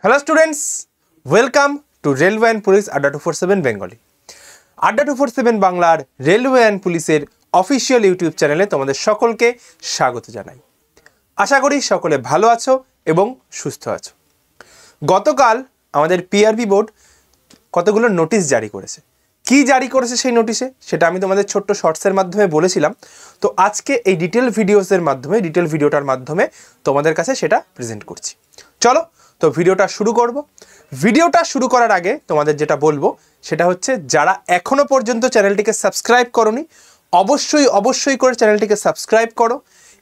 Hello students, welcome to railway and police আড্ডা 247 Bengali. আড্ডা 247 বাংলার রেলওয়ে অ্যান্ড পুলিশের অফিসিয়াল ইউটিউব চ্যানেলে তোমাদের সকলকে স্বাগত জানাই। আশা করি সকলে ভালো আছো এবং সুস্থ আছো। গতকাল আমাদের পিআরবি বোর্ড কতগুলো নোটিশ জারি করেছে। কি জারি করেছে সেই নোটিশে সেটা আমি তোমাদের ছোট্ট শর্টসের মাধ্যমে বলেছিলাম। তো আজকে এই ডিটেল ভিডিওটার মাধ্যমে তোমাদের কাছে সেটা প্রেজেন্ট করছি। চলো তো ভিডিওটা শুরু করব। ভিডিওটা শুরু করার আগে তোমাদের যেটা বলবো সেটা হচ্ছে, যারা এখনো পর্যন্ত চ্যানেলটিকে সাবস্ক্রাইব করোনি অবশ্যই করে চ্যানেলটিকে সাবস্ক্রাইব করো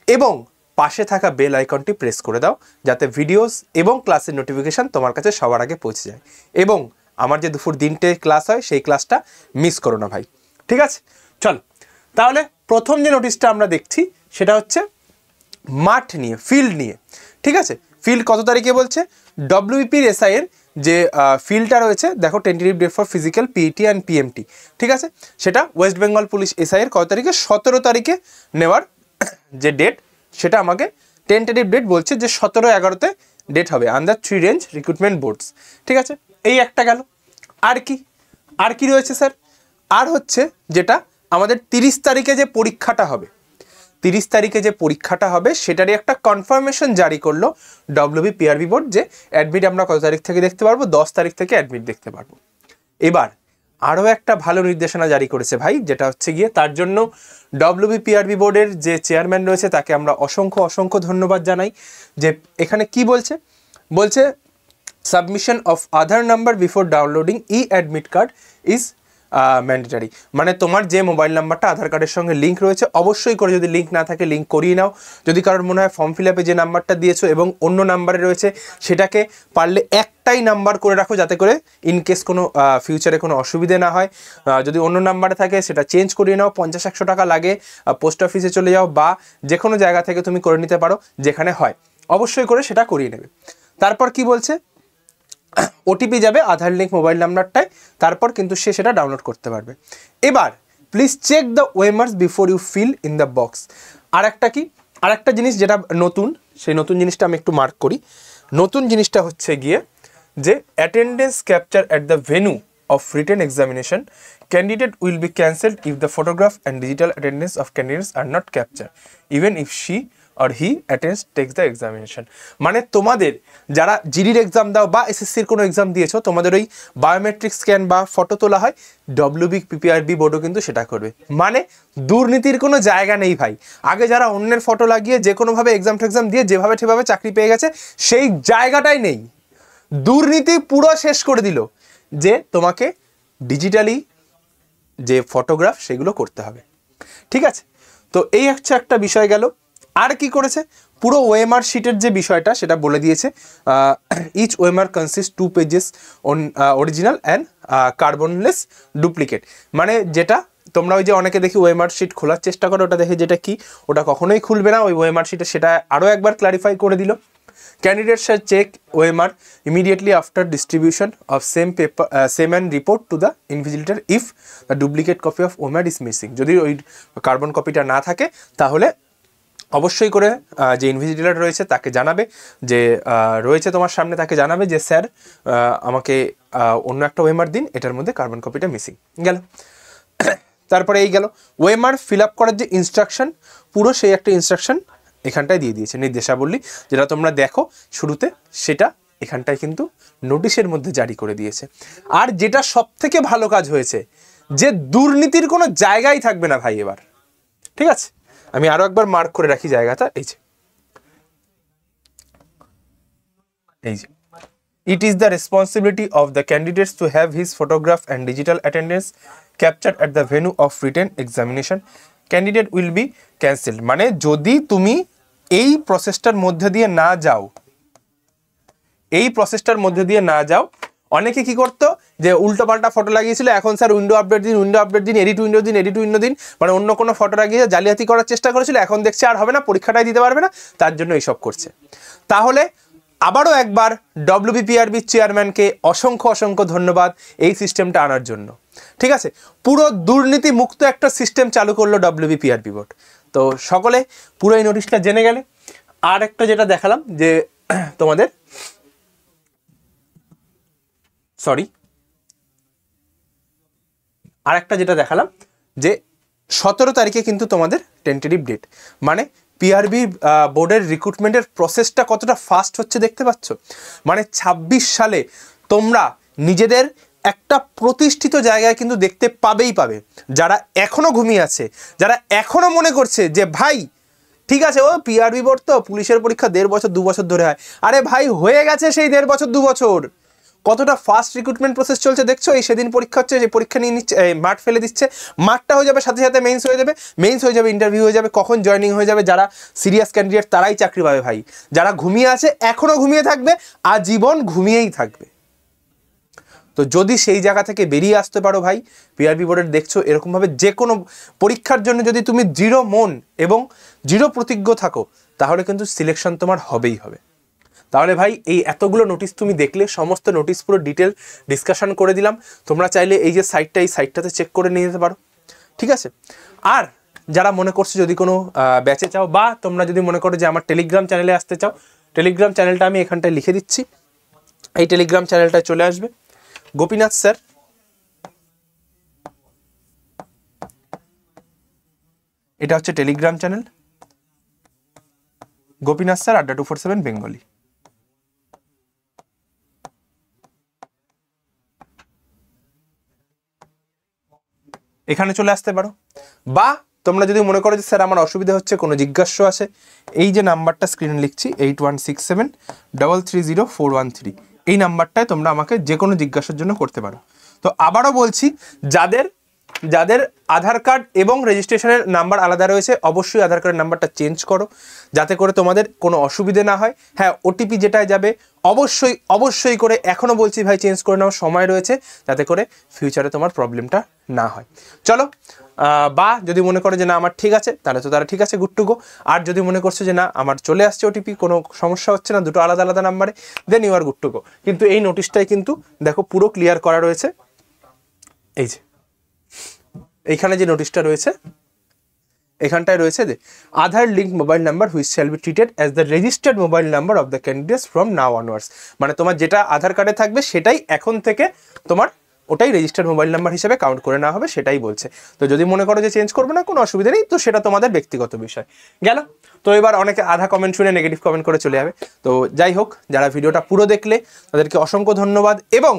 এবং পাশে থাকা বেল আইকনটি প্রেস করে দাও, যাতে ভিডিওস এবং ক্লাসের নোটিফিকেশান তোমার কাছে সবার আগে পৌঁছে যায়। এবং আমার যে দুপুর 3টে ক্লাস হয় সেই ক্লাসটা মিস করো না ভাই, ঠিক আছে? চল তাহলে প্রথম যে নোটিশটা আমরা দেখছি সেটা হচ্ছে মাঠ নিয়ে, ফিল্ড নিয়ে, ঠিক আছে? ফিল্ড কত তারিখে বলছে? ডব্লিউপির এসআই এর যে ফিল্ডটা রয়েছে, দেখো tentative date for physical, PET and PMT, ঠিক আছে? সেটা ওয়েস্ট বেঙ্গল পুলিশ এসআই এর কত তারিখে? 17 তারিখে নেওয়ার যে ডেট, সেটা আমাকে টেন্টেটিভ ডেট বলছে যে 17/11-তে ডেট হবে আন্ডার 3 রেঞ্জ রিক্রুটমেন্ট বোর্ডস, ঠিক আছে? এই একটা গেল। আর কি রয়েছে স্যার? আর হচ্ছে যেটা আমাদের 30 তারিখে যে পরীক্ষাটা হবে সেটারই একটা কনফার্মেশন জারি করলো ডব্লিউবিপিআরবি বোর্ড, যে অ্যাডমিট আমরা কত তারিখ থেকে দেখতে পারবো? 10 তারিখ থেকে অ্যাডমিট দেখতে পারবো। এবার আরও একটা ভালো নির্দেশনা জারি করেছে ভাই, যেটা হচ্ছে গিয়ে তার জন্য ডব্লিউবিপিআরবি বোর্ডের যে চেয়ারম্যান রয়েছে তাকে আমরা অসংখ্য ধন্যবাদ জানাই। যে এখানে কি বলছে submission of Aadhaar number before downloading admit card is mandatory. মানে তোমার যে মোবাইল নাম্বারটা আধার কার্ডের সঙ্গে লিঙ্ক রয়েছে, অবশ্যই করে, যদি লিঙ্ক না থাকে লিঙ্ক করিয়ে নাও। যদি কারোর মনে হয় ফর্ম ফিল আপে যে নাম্বারটা দিয়েছো এবং অন্য নাম্বারে রয়েছে, সেটাকে পারলে একটাই নাম্বার করে রাখো, যাতে করে ইনকেস কোনো ফিউচারে কোনো অসুবিধে না হয়। যদি অন্য নাম্বারে থাকে সেটা চেঞ্জ করিয়ে নাও, 50-100 টাকা লাগে, পোস্ট অফিসে চলে যাও বা যে কোনো জায়গা থেকে তুমি করে নিতে পারো, যেখানে হয় অবশ্যই করে সেটা করিয়ে নেবে। তারপর কি বলছে? ওটিপি যাবে আধার লিঙ্ক মোবাইল নাম্বারটায়, তারপর কিন্তু সে সেটা ডাউনলোড করতে পারবে। এবার please check the waymarks before you fill in the box. আরেকটা জিনিস যেটা নতুন, সেই নতুন জিনিসটা আমি একটু মার্ক করি। নতুন জিনিসটা হচ্ছে গিয়ে যে attendance capture at the venue of written examination candidate will be cancelled if the photograph and digital attendance of candidates are not capture even if she or he attends takes the examination. মানে তোমাদের যারা জিডির exam দাও বা এসএসসির কোনো exam দিয়েছো, তোমাদের ওই বায়োমেট্রিক স্ক্যান বা ফটো তোলা হয়, ডব্লিউবিপিআরবি বোর্ডও কিন্তু সেটা করবে। মানে দুর্নীতির কোনো জায়গা নেই ভাই। আগে যারা অন্যের ফটো লাগিয়ে যে কোনোভাবে এক্সাম দিয়ে যেভাবে সেভাবে চাকরি পেয়ে গেছে, সেই জায়গাটাই নেই। দুর্নীতি পুরো শেষ করে দিল, যে তোমাকে ডিজিটালি যে ফটোগ্রাফ সেগুলো করতে হবে, ঠিক আছে? তো এই হচ্ছে একটা বিষয় গেল। আর কি করেছে? পুরো ওএমআর শিটের যে বিষয়টা সেটা বলে দিয়েছে। Each OMR consist 2 pages on original and carbonless duplicate. মানে যেটা তোমরা ওই যে অনেকে দেখি ওএমআর শিট খোলার চেষ্টা করো, ওটা দেখে যেটা কি, ওটা কখনোই খুলবে না ওই ওএমআর শিটে। সেটা আরও একবার ক্লারিফাই করে দিল। Candidates shall check OMR immediately after distribution of same and report to the invigilator if the duplicate copy of OMR is missing. যদি ওই কার্বন কপিটা না থাকে তাহলে অবশ্যই করে যে ইনভিজিলেটর রয়েছে তাকে জানাবে, যে রয়েছে তোমার সামনে, তাকে জানাবে যে স্যার আমাকে অন্য একটা ওএমআর দিন, এটার মধ্যে কার্বন কপিটা মিসিং গেল। তারপরে এই গেল ওএমআর ফিল আপ করার যে ইনস্ট্রাকশন, পুরো সেই একটা ইনস্ট্রাকশন এখানটায় দিয়ে দিয়েছে, নির্দেশাবলী যেটা তোমরা দেখো শুরুতে, সেটা এখানটায় কিন্তু নোটিশের মধ্যে জারি করে দিয়েছে। আর যেটা সব থেকে ভালো কাজ হয়েছে, যে দুর্নীতির কোনো জায়গাই থাকবে না ভাই এবার, ঠিক আছে? আমি আরো একবার মার্ক করে রাখি জায়গাটা, এই যে it is the responsibility of the candidates to have his photograph and digital attendance captured at the venue of written examination candidate will be cancelled. মানে যদি তুমি এই প্রসেসটার মধ্যে দিয়ে না যাও, অনেকে কি করতো, যে উল্টো পাল্টা ফটো লাগিয়েছিল, এখন স্যার উইন্ডো আপডেট দিন, এডিট উইন্ডো দিন, মানে অন্য কোনো ফটো লাগিয়ে জালিয়াতি করার চেষ্টা করেছিল, এখন দেখছে আর হবে না, পরীক্ষাটাই দিতে পারবে না, তার জন্য এইসব করছে। তাহলে আবারও একবার ডব্লিউবিপিআরবি চেয়ারম্যানকে অসংখ্য ধন্যবাদ এই সিস্টেমটা আনার জন্য, ঠিক আছে? পুরো দুর্নীতি মুক্ত একটা সিস্টেম চালু করলো ডব্লিউবিপিআরবি বোর্ড। তো সকলে পুরো এই নোটিশটা জেনে গেলে। আর একটা যেটা দেখালাম, যে তোমাদের সরি, আর একটা যেটা দেখালাম যে 17 তারিখে কিন্তু তোমাদের টেন্টেটিভ ডেট, মানে পিআরবি বোর্ডের রিক্রুটমেন্টের প্রসেসটা কতটা ফাস্ট হচ্ছে দেখতে পাচ্ছ। মানে 26 সালে তোমরা নিজেদের একটা প্রতিষ্ঠিত জায়গায় কিন্তু দেখতে পাবেই পাবে। যারা এখনো ঘুমিয়ে আছে, যারা এখনো মনে করছে যে ভাই ঠিক আছে ও পিআরবি বোর্ড তো পুলিশের পরীক্ষা 1.5 বছর 2 বছর ধরে হয়, আরে ভাই হয়ে গেছে সেই 1.5 বছর 2 বছর। কতটা ফাস্ট রিক্রুটমেন্ট প্রসেস চলছে দেখছো। এই সেদিন পরীক্ষা হচ্ছে, যে পরীক্ষা নিয়ে নিচ্ছে, মাঠ ফেলে দিচ্ছে, মাঠটা হয়ে যাবে সাথে সাথে মেইনস হয়ে যাবে, মেইনস হয়ে যাবে ইন্টারভিউ হয়ে যাবে, কখন জয়েনিং হয়ে যাবে। যারা সিরিয়াস ক্যান্ডিডেট তারাই চাকরি পাবে ভাই, যারা ঘুমিয়ে আছে এখনো ঘুমিয়ে থাকবে, আজীবন ঘুমিয়েই থাকবে। তো যদি সেই জায়গা থেকে বেরিয়ে আসতে পারো ভাই, পিআরবি বোর্ডের দেখছো এরকমভাবে যে কোনো পরীক্ষার জন্য যদি তুমি দৃঢ় মন এবং দৃঢ় প্রতিজ্ঞ থাকো, তাহলে কিন্তু সিলেকশন তোমার হবেই হবে। তাহলে ভাই এই এতগুলো নোটিশ তুমি দেখলে, সমস্ত নোটিশ পুরো ডিটেল ডিসকাশন করে দিলাম। তোমরা চাইলে এই যে সাইটটা, এই সাইটটাতে চেক করে নিয়ে যেতে পারো, ঠিক আছে। আর যারা মনে করছো যদি কোনো ব্যাচে চাও, বা তোমরা যদি মনে করো যে আমার টেলিগ্রাম চ্যানেলে আসতে চাও, টেলিগ্রাম চ্যানেলটা আমি এখানটায় লিখে দিচ্ছি, এই টেলিগ্রাম চ্যানেলটায় চলে আসবে। গোপীনাথ স্যার, এটা হচ্ছে টেলিগ্রাম চ্যানেল, গোপীনাথ স্যার আড্ডা 247 বেঙ্গলি। এখানে চলে আসতে পারো। বা তোমরা যদি মনে করো যে স্যার আমার অসুবিধা হচ্ছে, কোনো জিজ্ঞাস্য আছে, এই যে নাম্বারটা স্ক্রিনে লিখছি 8167330413, এই নাম্বারটায় তোমরা আমাকে যে কোনো জিজ্ঞাসার জন্য করতে পারো। তো আবারও বলছি, যাদের যাদের আধার কার্ড এবং রেজিস্ট্রেশনের নাম্বার আলাদা রয়েছে, অবশ্যই আধার কার্ডের নাম্বারটা চেঞ্জ করো, যাতে করে তোমাদের কোনো অসুবিধে না হয়। হ্যাঁ, ওটিপি যেটায় যাবে অবশ্যই অবশ্যই করে, এখনও বলছি ভাই চেঞ্জ করে নেওয়ার সময় রয়েছে, যাতে করে ফিউচারে তোমার প্রবলেমটা না হয়। চলো, বা যদি মনে করে যে না আমার ঠিক আছে, তাহলে তো তারা ঠিক আছে, গুড টু গো। আর যদি মনে করছে যে না আমার চলে আসছে ওটিপি, কোনো সমস্যা হচ্ছে না, দুটো আলাদা আলাদা নাম্বারে, then you are good to go. কিন্তু এই নোটিশটাই কিন্তু দেখো পুরো ক্লিয়ার করা রয়েছে, এই যে এইখানে যে নোটিশটা রয়েছে, এখানটায় রয়েছে যে Aadhaar link mobile number which shall be treated as the registered mobile number of the candidates from now onwards. মানে তোমার যেটা আধার কার্ডে থাকবে সেটাই এখন থেকে তোমার ওটাই রেজিস্টার্ড মোবাইল নাম্বার হিসেবে কাউন্ট করে নেওয়া হবে, সেটাই বলছে। তো যদি মনে করো যে চেঞ্জ করবে না, কোনো অসুবিধা নেই, তো সেটা তোমাদের ব্যক্তিগত বিষয় গেল। তো এবার অনেকে আধা কমেন্ট শুনে নেগেটিভ কমেন্ট করে চলে যাবে। তো যাই হোক, যারা ভিডিওটা পুরো দেখলে তাদেরকে অসংখ্য ধন্যবাদ, এবং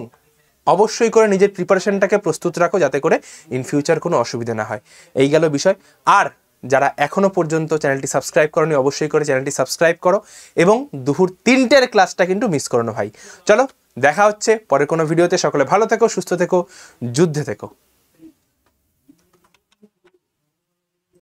অবশ্যই করে নিজের প্রিপারেশনটাকে প্রস্তুত রাখো, যাতে করে ইন ফিউচার কোনো অসুবিধা না হয়। এই গেল বিষয়। আর যারা এখনো পর্যন্ত চ্যানেলটি সাবস্ক্রাইব করোনি, অবশ্যই করে চ্যানেলটি সাবস্ক্রাইব করো, এবং দুপুর 3টের ক্লাসটা কিন্তু মিস করো না ভাই। চলো, দেখা হচ্ছে পরে কোনো ভিডিওতে। সকলে ভালো থেকো, সুস্থ থেকো, যুদ্ধে থেকো।